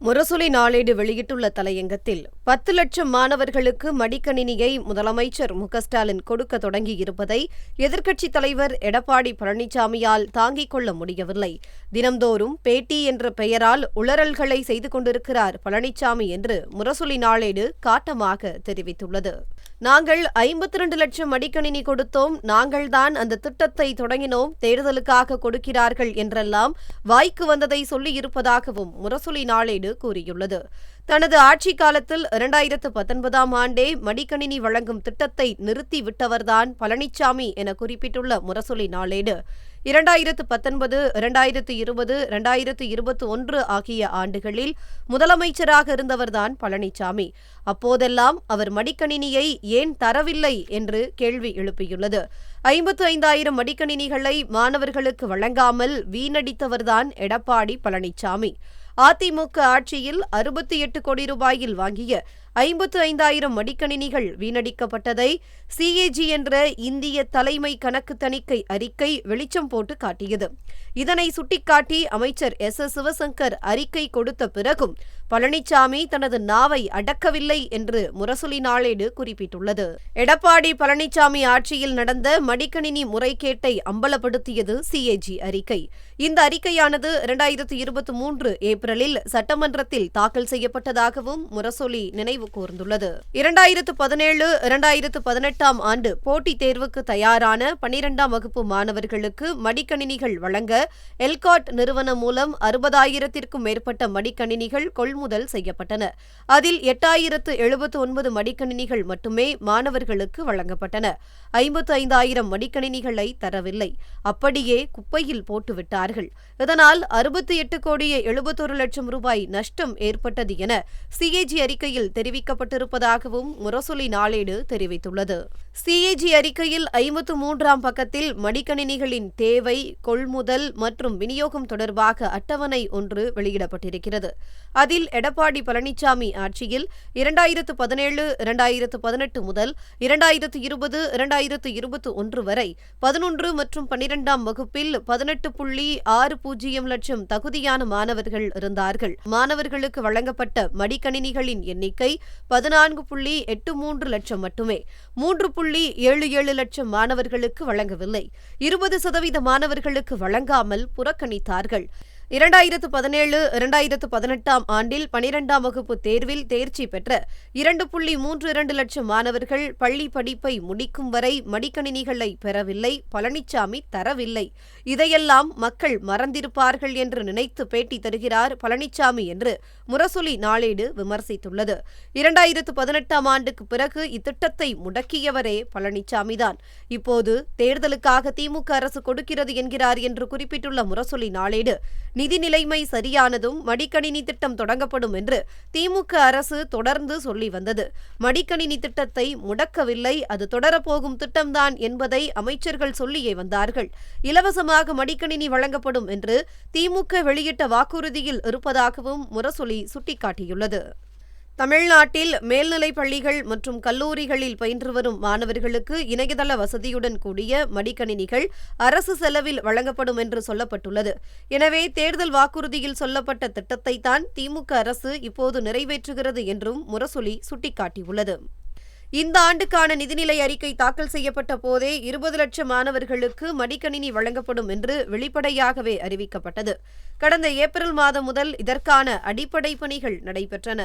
முரசொலி நாளேடு வெளியிட்டுள்ள தலையங்கத்தில் 10 லட்சம் மாணவர்களுக்கு மடிக்கணினியை முதலமைச்சர் மு.க.ஸ்டாலின் கொடுக்க தொடங்கியிருப்பதை எதிர்க்கட்சித் தலைவர் எடப்பாடி பழனிசாமியால் தாங்கிக் கொள்ள முடியவில்லை. தினம்தோறும் பேட்டி என்ற பெயரால் உளறல்களை செய்து கொண்டிருக்கிறார் பழனிசாமி என்று முரசொலி நாளேடு காட்டமாக தெரிவித்துள்ளது. நாங்கள் 52 லட்சம் மடிக்கணினி கொடுத்தோம், நாங்கள்தான் அந்த திட்டத்தை தொடங்கினோம், தேர்தலுக்காக கொடுக்கிறார்கள் என்றெல்லாம் வாய்க்கு வந்ததை சொல்லியிருப்பதாகவும் முரசொலி நாளேடு கூறியுள்ளது. தனது ஆட்சிக் காலத்தில் 2019ஆம் ஆண்டே மடிக்கணினி வழங்கும் திட்டத்தை நிறுத்திவிட்டவர்தான் பழனிசாமி என குறிப்பிட்டுள்ள முரசொலி நாளேடு 2019, 2020, 2021 ஆகிய ஆண்டுகளில் முதலமைச்சராக இருந்தவர்தான் பழனிசாமி. அப்போதெல்லாம் அவர் மடிக்கணினியை ஏன் தரவில்லை என்று கேள்வி எழுப்பியுள்ளது. 55,000 மடிக்கணினிகளை மாணவர்களுக்கு வழங்காமல் வீணடித்தவர்தான் எடப்பாடி பழனிசாமி. அதிமுக ஆட்சியில் 68 கோடி ரூபாயில் வாங்கிய 55,000 மடிக்கணினிகள் வீணடிக்கப்பட்டதை சிஏஜி என்ற இந்திய தலைமை கணக்கு தணிக்கை அறிக்கை வெளிச்சம் போட்டு காட்டியது. இதனை சுட்டிக்காட்டி அமைச்சர் எஸ். சிவசங்கர் அறிக்கை கொடுத்த பிறகும் பழனிசாமி தனது நாவை அடக்கவில்லை என்று முரசொலி நாளேடு குறிப்பிட்டுள்ளது. எடப்பாடி பழனிசாமி ஆட்சியில் நடந்த மடிக்கணினி முறைகேட்டை அம்பலப்படுத்தியது சிஏஜி அறிக்கை. இந்த அறிக்கையானது 2023 ஏப்ரலில் சட்டமன்றத்தில் தாக்கல் செய்யப்பட்டதாகவும் முரசொலி நினைவு கூர்ந்துள்ளது. 2017, 2018ஆம் ஆண்டு போட்டித் தேர்வுக்கு தயாரான 12ஆம் வகுப்பு மாணவர்களுக்கு மடிக்கணினிகள் வழங்க எல்காட் நிறுவனம் மூலம் 60,000த்திற்கும் மேற்பட்ட மடிக்கணினிகள் கொள்முதல் செய்யப்பட்டன. அதில் 8,079 மடிக்கணினிகள் மட்டுமே மாணவர்களுக்கு வழங்கப்பட்டன. 55,000 மடிக்கணினிகளை தரவில்லை, அப்படியே குப்பையில் போட்டுவிட்டார்கள். இதனால் 68 கோடியே 71 லட்சம் ரூபாய் நஷ்டம் ஏற்பட்டது என சிஏஜி அறிக்கையில் தெரிவிக்கப்பட்டிருப்பதாகவும் முரசொலி நாளேடு தெரிவித்துள்ளது. சிஏஜி அறிக்கையில் 53ஆம் பக்கத்தில் மடிக்கணினிகளின் தேவை, கொள்முதல் மற்றும் விநியோகம் தொடர்பாக அட்டவணை ஒன்று வெளியிடப்பட்டிருக்கிறது. அதில் எடப்பாடி பழனிசாமி ஆட்சியில் 2017, 2018 முதல் 2020, 2021 வரை 11 மற்றும் 12ஆம் வகுப்பில் 18.60 லட்சம் தகுதியான மாணவர்கள் இருந்தார்கள். மாணவர்களுக்கு வழங்கப்பட்ட மடிக்கணினிகளின் எண்ணிக்கை 14.83 லட்சம் மட்டுமே. 3.77 லட்சம் மாணவர்களுக்கு வழங்கவில்லை. 20% மாணவர்களுக்கு வழங்காமல் புறக்கணித்தார்கள். 2017, 2018ஆம் ஆண்டில் 12ஆம் வகுப்பு தேர்வில் தேர்ச்சி பெற்ற 2.32 லட்சம் மாணவர்கள் பள்ளி படிப்பை முடிக்கும் வரை மடிக்கணினிகளை பெறவில்லை, பழனிசாமி தரவில்லை. இதையெல்லாம் மக்கள் மறந்திருப்பார்கள் என்று நினைத்து பேட்டி தருகிறார் பழனிசாமி என்று முரசொலி நாளேடு விமர்சித்துள்ளது. 2018ஆம் ஆண்டுக்கு பிறகு இத்திட்டத்தை முடக்கியவரே பழனிசாமிதான். இப்போது தேர்தலுக்காக திமுக அரசு கொடுக்கிறது என்கிறார் என்று குறிப்பிட்டுள்ள முரசொலி நாளேடு, நிதி நிலைமை சரியானதும் மடிக்கணினி திட்டம் தொடங்கப்படும் என்று திமுக அரசு தொடர்ந்து சொல்லி வந்தது. மடிக்கணினி திட்டத்தை முடக்கவில்லை, அது தொடரப்போகும் திட்டம்தான் என்பதை அமைச்சர்கள் சொல்லியே வந்தார்கள். இலவசமாக மடிக்கணினி வழங்கப்படும் என்று திமுக வெளியிட்ட வாக்குறுதியில் இருப்பதாகவும் முரசொலி சுட்டிக்காட்டியுள்ளது. தமிழ்நாட்டில் மேல்நிலைப் பள்ளிகள் மற்றும் கல்லூரிகளில் பயின்று வரும் மாணவர்களுக்கு இணையதள வசதியுடன் கூடிய மடிக்கணினிகள் அரசு செலவில் வழங்கப்படும் என்று சொல்லப்பட்டுள்ளது. எனவே தேர்தல் வாக்குறுதியில் சொல்லப்பட்ட திட்டத்தைத்தான் திமுக அரசு இப்போது நிறைவேற்றுகிறது என்றும் முரசொலி சுட்டிக்காட்டியுள்ளது. இந்த ஆண்டுக்கான நிதிநிலை அறிக்கை தாக்கல் செய்யப்பட்ட போதே 20 லட்சம் மாணவர்களுக்கு மடிக்கணினி வழங்கப்படும் என்று வெளிப்படையாகவே அறிவிக்கப்பட்டது. கடந்த ஏப்ரல் மாதம் முதல் இதற்கான அடிப்படை பணிகள் நடைபெற்றன.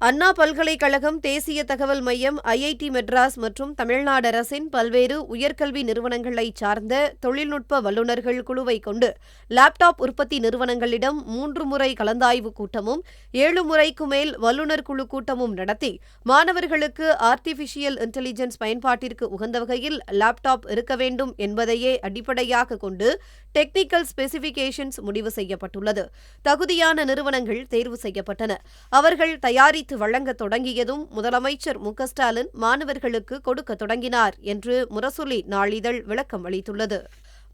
அண்ணா பல்கலைக்கழகம், தேசிய தகவல் மையம், ஐஐடி மெட்ராஸ் மற்றும் தமிழ்நாடு அரசின் பல்வேறு உயர்கல்வி நிறுவனங்களைச் சார்ந்த தொழில்நுட்ப வல்லுநர்கள் குழுவை கொண்டு லேப்டாப் உற்பத்தி நிறுவனங்களிடம் 3 முறை கலந்தாய்வு கூட்டமும் 7 முறைக்கு மேல் வல்லுநர் குழு கூட்டமும் நடத்தி மாணவர்களுக்கு ஆர்டிபிஷியல் இன்டெலிஜென்ஸ் பயன்பாட்டிற்கு உகந்த வகையில் லேப்டாப் இருக்க வேண்டும் என்பதையே அடிப்படையாக கொண்டு டெக்னிக்கல் ஸ்பெசிபிகேஷன்ஸ் முடிவு செய்யப்பட்டுள்ளது. தகுதியான நிறுவனங்கள் தேர்வு செய்யப்பட்டன. அவர்கள் தயாரித்து வழங்க தொடங்கியதும் முதலமைச்சர் மு.க.ஸ்டாலின் மாணவர்களுக்கு கொடுக்க தொடங்கினார் என்று முரசொலி நாளிதழ் விளக்கம் அளித்துள்ளது.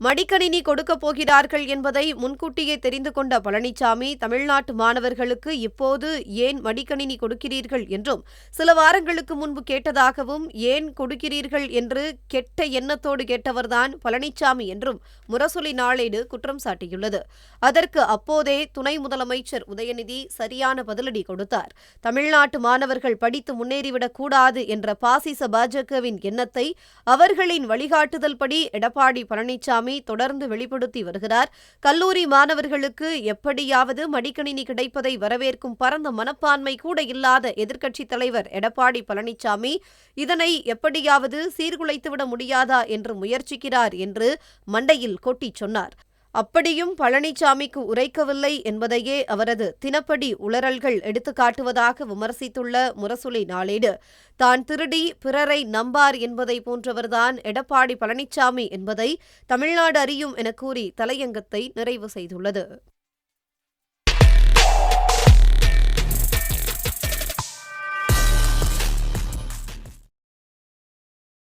மடிக்கணினி கொடுக்கப் போகிறார்கள் என்பதை முன்கூட்டியே தெரிந்து கொண்ட பழனிசாமி, தமிழ்நாட்டு மாணவர்களுக்கு இப்போது ஏன் மடிக்கணினி கொடுக்கிறீர்கள் என்றும், சில வாரங்களுக்கு முன்பு கேட்டதாகவும், ஏன் கொடுக்கிறீர்கள் என்று கெட்ட எண்ணத்தோடு கேட்டவர்தான் பழனிசாமி என்றும் முரசொலி நாளேடு குற்றம் சாட்டியுள்ளது. அதற்கு அப்போதே துணை முதலமைச்சர் உதயநிதி சரியான பதிலடி கொடுத்தார். தமிழ்நாட்டு மாணவர்கள் படித்து முன்னேறிவிடக் கூடாது என்ற பாசிச பாஜகவின் எண்ணத்தை அவர்களின் வழிகாட்டுதல் படி எடப்பாடி பழனிசாமி தொடர்ந்து வெளிப்படுத்தி வருகிறார். கல்லூரி மாணவர்களுக்கு எப்படியாவது மடிக்கணினி கிடைப்பதை வரவேற்கும் பரந்த மனப்பான்மை கூட இல்லாத எதிர்க்கட்சித் தலைவர் எடப்பாடி பழனிசாமி இதனை எப்படியாவது சீர்குலைத்துவிட முடியாதா என்று முயற்சிக்கிறார் என்று மண்டையில் கொட்டிச் சொன்னார். அப்படியும் பழனிசாமிக்கு உரைக்கவில்லை என்பதையே அவரது தினப்படி உளறல்கள் எடுத்துக்காட்டுவதாக விமர்சித்துள்ள முரசொலி நாளேடு, தான் திருடி பிறரை நம்பார் என்பதை போன்றவர்தான் எடப்பாடி பழனிசாமி என்பதை தமிழ்நாடு அறியும் என கூறி தலையங்கத்தை நிறைவு செய்துள்ளது.